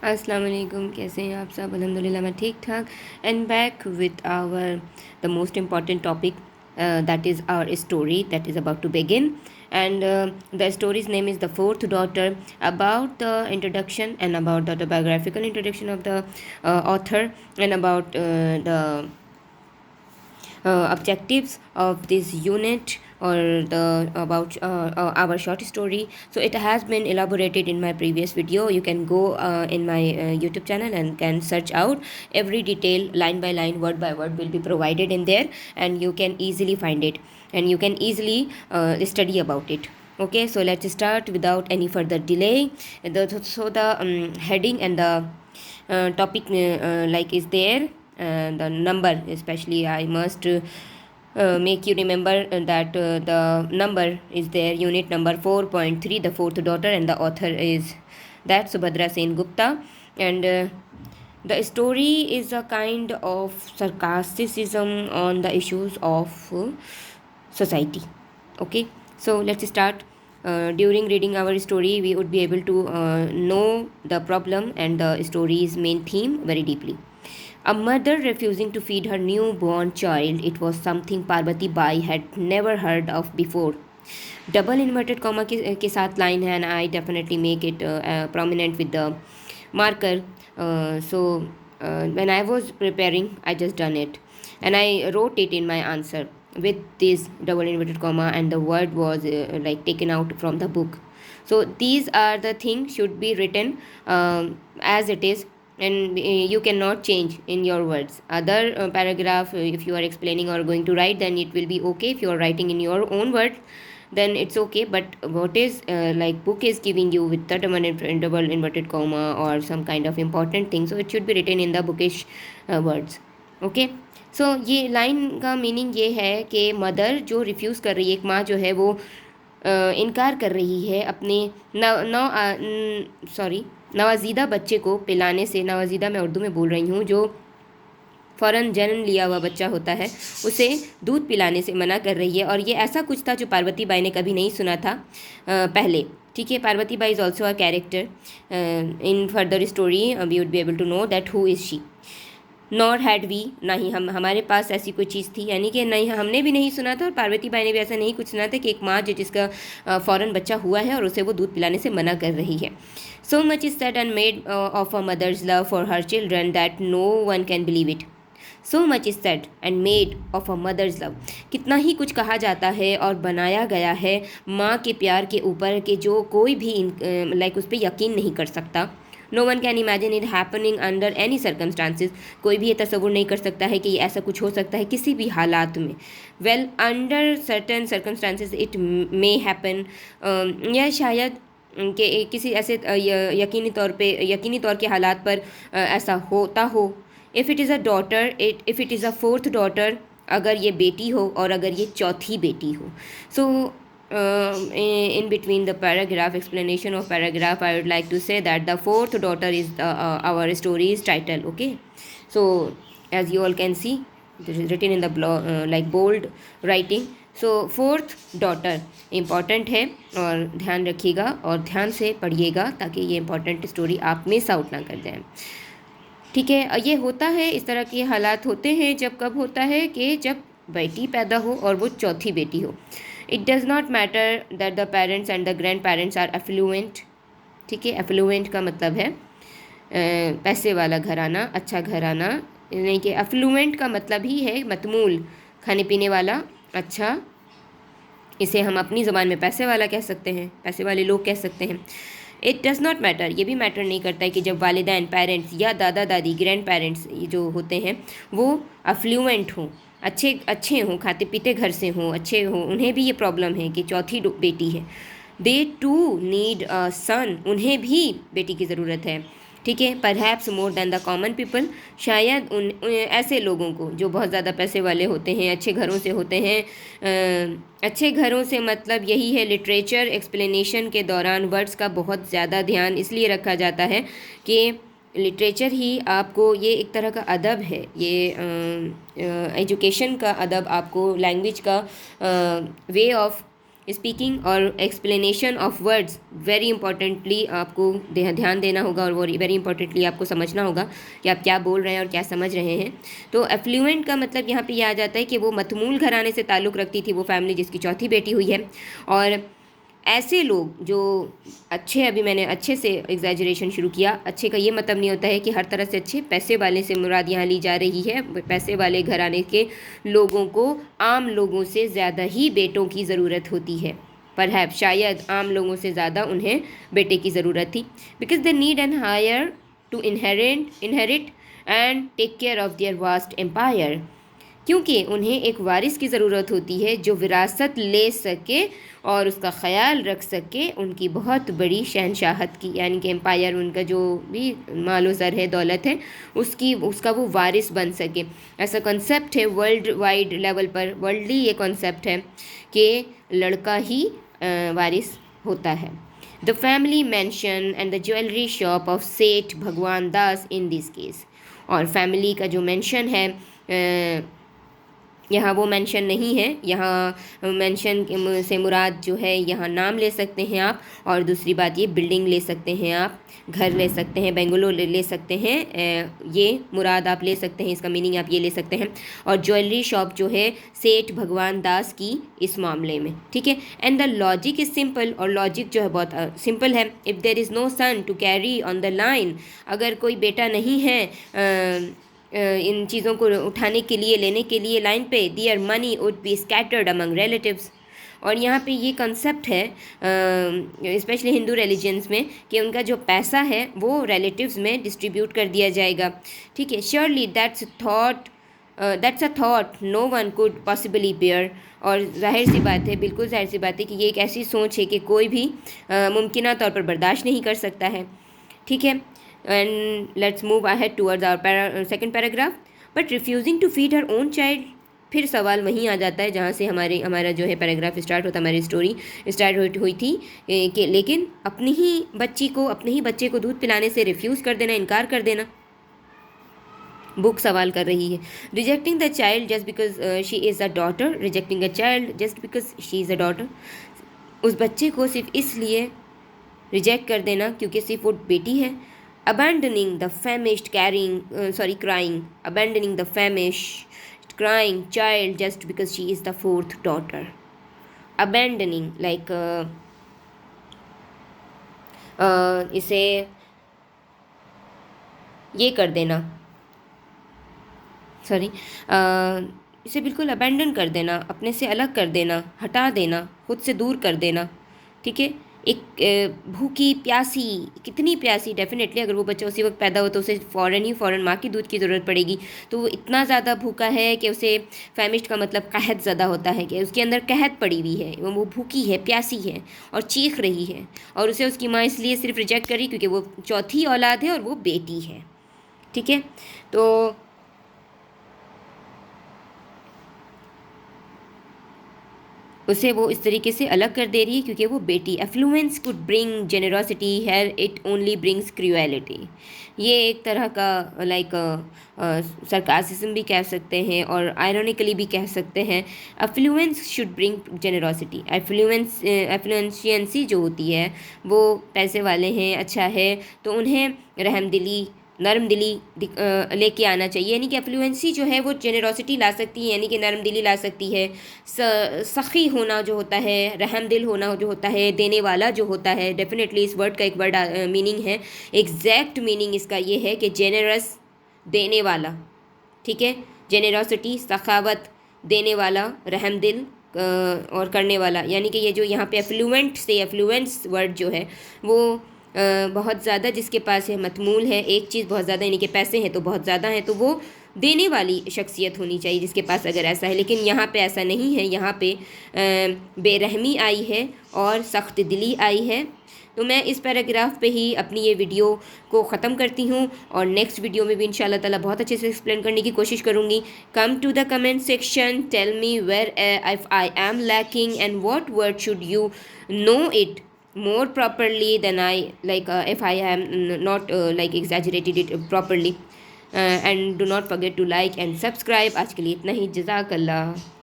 अस्सलाम वालेकुम, कैसे हैं आप सब? अल्हम्दुलिल्लाह मैं ठीक ठाक and back with our the most important topic that is our story that is about to begin. And the story's name is The Fourth Daughter, about the introduction and about the autobiographical introduction of the author, and about the objectives of this unit, or the about our short story. So it has been elaborated in my previous video. You can go in my YouTube channel and can search out every detail, line by line, word by word will be provided in there, and you can easily find it and you can easily study about it. Okay, so let's start without any further delay. So the heading and the topic like is there, the number especially I must make you remember that the number is there, unit number 4.3, the fourth daughter, and the author is that Subhadra Sen Gupta. And the story is a kind of sarcasm on the issues of society. Okay, so let's start. During reading our story, we would be able to know the problem and the story's main theme very deeply. A mother refusing to feed her newborn child, it was something Parvati Bai had never heard of before. Double inverted comma के साथ line है, and I definitely make it prominent with the marker. So when I was preparing, I just done it and I wrote it in my answer with this double inverted comma, and the word was like taken out from the book. So these are the things should be written as it is, and you cannot change in your words. Other paragraph, if you are explaining or going to write, then it will be okay. If you are writing in your own words, then it's okay. But what is like book is giving you with the double inverted comma or some kind of important thing, so it should be written in the bookish words. Okay, सो ये line का meaning ये है कि mother जो refuse कर रही है, एक माँ जो है वो इनकार कर रही है अपने नवाजीदा बच्चे को पिलाने से। नवाजीदा मैं उर्दू में बोल रही हूँ, जो फ़ौरन जन्म लिया हुआ बच्चा होता है उसे दूध पिलाने से मना कर रही है। और ये ऐसा कुछ था जो पार्वती बाई ने कभी नहीं सुना था पहले। ठीक है, Parvati Bai is also a character in further story. We would be able to know that who is she. Nor had we, ना ही हमारे पास ऐसी कोई चीज़ थी, यानी कि नहीं, हमने भी नहीं सुना था और पार्वती बाई ने भी ऐसा नहीं कुछ सुना था कि एक माँ जिसका फ़ौरन बच्चा हुआ है और उसे वो दूध पिलाने से मना कर रही है। So much is said and made of a mother's love for her children that no one can believe it. So much is said and made of a mother's love, कितना ही कुछ कहा जाता है और बनाया गया है माँ के प्यार के ऊपर कि जो कोई भी लाइक उस पर यकीन नहीं कर सकता। No one can imagine it happening under any circumstances, कोई भी ये तस्वुर नहीं कर सकता है कि ये ऐसा कुछ हो सकता है किसी भी हालात में। Well, under certain circumstances it may happen, या शायद कि किसी ऐसे यकीनी तौर के हालात पर ऐसा होता हो। If it is a daughter, if it is a fourth daughter, अगर ये बेटी हो और अगर ये चौथी बेटी हो। सो in between the paragraph, explanation of paragraph, I would like to say that the fourth daughter is our story's title. Okay, so as you all can see, this is written in the like bold writing. So fourth daughter important है और ध्यान रखिएगा और ध्यान से पढ़िएगा ताकि ये इम्पॉर्टेंट स्टोरी आप मिस आउट ना कर जाएं। ठीक है, ये होता है, इस तरह के हालात होते हैं जब कब होता है कि जब बेटी पैदा हो और वो चौथी बेटी हो। It does not matter that the parents and the grandparents are affluent. ठीक है, एफ्लुएंट का मतलब है पैसे वाला घराना, अच्छा घराना, नहीं कि एफ्लुएंट का मतलब ही है मतमूल, खाने पीने वाला, अच्छा। इसे हम अपनी ज़बान में पैसे वाला कह सकते हैं, पैसे वाले लोग कह सकते हैं। इट डज़ नॉट मैटर, ये भी मैटर नहीं करता है कि जब वालिदैन, पेरेंट्स या दादा दादी, ग्रैंड पेरेंट्स जो होते हैं वो अफ्लुएंट हों, अच्छे हों, खाते पीते घर से हों, अच्छे हों, उन्हें भी ये प्रॉब्लम है कि चौथी बेटी है। दे टू नीड अ सन, उन्हें भी बेटी की ज़रूरत है। ठीक है, perhaps more than the common people, शायद उन ऐसे लोगों को जो बहुत ज़्यादा पैसे वाले होते हैं, अच्छे घरों से होते हैं। अच्छे घरों से मतलब यही है, लिटरेचर एक्सप्लेनेशन के दौरान वर्ड्स का बहुत ज़्यादा ध्यान इसलिए रखा जाता है कि लिटरेचर ही आपको, ये एक तरह का अदब है, ये एजुकेशन का अदब, आपको लैंग्वेज का वे ऑफ स्पीकिंग और explanation of words very importantly आपको ध्यान देना होगा, और वो वेरी इंपॉर्टेंटली आपको समझना होगा कि आप क्या बोल रहे हैं और क्या समझ रहे हैं। तो एफ्लुएंट का मतलब यहाँ पे ये आ जाता है कि वो मतमूल घराने से ताल्लुक़ रखती थी वो फैमिली, जिसकी चौथी बेटी हुई है। और ऐसे लोग जो अच्छे, अभी मैंने अच्छे से एग्जैजरेशन शुरू किया, अच्छे का ये मतलब नहीं होता है कि हर तरह से अच्छे, पैसे वाले से मुराद यहाँ ली जा रही है। पैसे वाले घराने के लोगों को आम लोगों से ज़्यादा ही बेटों की ज़रूरत होती है, पर शायद आम लोगों से ज़्यादा उन्हें बेटे की ज़रूरत थी, because they need an heir to inherit and take care of their vast empire, क्योंकि उन्हें एक वारिस की ज़रूरत होती है जो विरासत ले सके और उसका ख़याल रख सके उनकी बहुत बड़ी शहनशाहत की, यानी कि एम्पायर, उनका जो भी मालो ज़र है, दौलत है, उसका वो वारिस बन सके। ऐसा कॉन्सेप्ट है वर्ल्ड वाइड लेवल पर, वर्ल्डली ये कॉन्सेप्ट है कि लड़का ही वारिस होता है। The family mention and the jewellery shop of सेठ भगवान दास इन दिस केस, और फैमिली का जो मेंशन है यहाँ वो मेंशन नहीं है, यहाँ मेंशन से मुराद जो है यहाँ नाम ले सकते हैं आप, और दूसरी बात ये बिल्डिंग ले सकते हैं आप, घर ले सकते हैं, बेंगलो ले सकते हैं, ये मुराद आप ले सकते हैं, इसका मीनिंग आप ये ले सकते हैं। और ज्वेलरी शॉप जो है सेठ भगवान दास की इस मामले में, ठीक है। And the logic is simple, और लॉजिक जो है बहुत सिंपल है। If there is no son to carry on the line, अगर कोई बेटा नहीं है इन चीज़ों को उठाने के लिए, लेने के लिए लाइन पे, their money would be scattered among relatives. और यहाँ पे ये कंसेप्ट है स्पेशली हिंदू रिलीजन्स में कि उनका जो पैसा है वो रिलेटिव्स में डिस्ट्रीब्यूट कर दिया जाएगा, ठीक है। Surely that's a thought no one could possibly bear, और जाहिर सी बात है, बिल्कुल जाहिर सी बात है कि ये एक ऐसी सोच है कि कोई भी मुमकिन तौर पर बर्दाश्त नहीं कर सकता है, ठीक है। And let's move ahead towards our second paragraph. But refusing to feed her own child, फिर सवाल वहीं आ जाता है जहाँ से हमारा जो है पैराग्राफ स्टार्ट होता है, हमारी स्टोरी स्टार्ट हुई थी कि लेकिन अपने ही बच्चे को दूध पिलाने से रिफ्यूज़ कर देना, इनकार कर देना। बुक सवाल कर रही है, rejecting the child just because she is a daughter, rejecting a child just because she is a daughter, उस बच्चे को सिर्फ इसलिए रिजेक्ट कर देना क्योंकि सिर्फ वो बेटी है। Abandoning the famished crying child just because she is the fourth daughter. Abandoning like इसे ये कर देना, इसे बिल्कुल अबैंडन कर देना, अपने से अलग कर देना, हटा देना, खुद से दूर कर देना, ठीक है। एक भूखी प्यासी, कितनी प्यासी, डेफिनेटली अगर वो बच्चा उसी वक्त पैदा हो तो उसे फ़ौरन माँ की दूध की ज़रूरत पड़ेगी, तो वो इतना ज़्यादा भूखा है कि उसे फैमिश्ड का मतलब कहत ज़्यादा होता है कि उसके अंदर कहत पड़ी हुई है, वो भूखी है, प्यासी है और चीख रही है, और उसे उसकी माँ इसलिए सिर्फ रिजेक्ट करी क्योंकि वो चौथी औलाद है और वो बेटी है, ठीक है। तो उसे वो इस तरीके से अलग कर दे रही है क्योंकि वो बेटी। Affluence could bring generosity, here it only brings cruelty. ये एक तरह का लाइक सरकासिज्म भी कह सकते हैं और आयरॉनिकली भी कह सकते हैं। Affluence should bring generosity. एफ्लुएंशियंसी जो होती है वो पैसे वाले हैं, अच्छा है, तो उन्हें रहमदिली, नरम दिली लेके आना चाहिए, यानी कि एफ्लुएंसी जो है वो जेनरोसिटी ला सकती है, यानी कि नरम दिली ला सकती है। सखी होना जो होता है, रहम दिल होना जो होता है, देने वाला जो होता है, डेफिनेटली इस वर्ड का एक वर्ड मीनिंग है, एग्जैक्ट मीनिंग इसका ये है कि जेनरस, देने वाला, ठीक है। जेनरोसिटी, सखावत, देने वाला, रहम दिल और करने वाला, यानी कि ये जो यहाँ पे एफ्लुएंट से एफ्लुएंस वर्ड जो है वो बहुत ज़्यादा जिसके पास है, मतमूल है, एक चीज़ बहुत ज़्यादा, यानी कि पैसे हैं तो बहुत ज़्यादा हैं, तो वो देने वाली शख्सियत होनी चाहिए जिसके पास अगर ऐसा है। लेकिन यहाँ पे ऐसा नहीं है, यहाँ पे बेरहमी आई है और सख्त दिली आई है। तो मैं इस पैराग्राफ पे ही अपनी ये वीडियो को ख़त्म करती हूँ और नेक्स्ट वीडियो में भी इंशाल्लाह ताला बहुत अच्छे से एक्सप्लेन करने की कोशिश करूँगी। Come to the comment section, tell me where if I am lacking and what word should you know it more properly than I if I am not exaggerated it properly, and do not forget to like and subscribe. आज के लिए इतना ही, जज़ाकल्लाह।